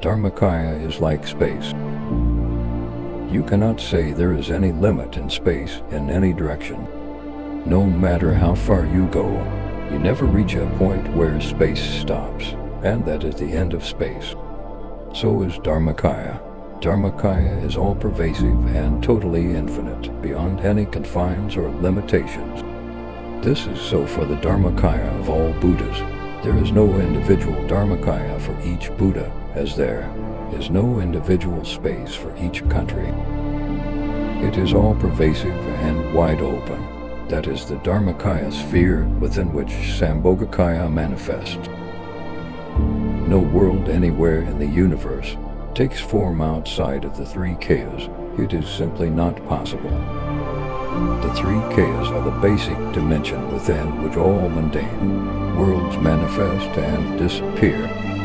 Dharmakaya is like space. You cannot say there is any limit in space in any direction. No matter how far you go, you never reach a point where space stops, and that is the end of space. So is Dharmakaya. Dharmakaya is all-pervasive and totally infinite, beyond any confines or limitations. This is so for the Dharmakaya of all Buddhas. There is no individual Dharmakaya for each Buddha, as there is no individual space for each country. It is all-pervasive and wide open. That is the Dharmakaya sphere within which Sambhogakaya manifests. No world anywhere in the universe takes form outside of the three kayas. It is simply not possible. The three kayas are the basic dimension within which all mundane worlds manifest and disappear.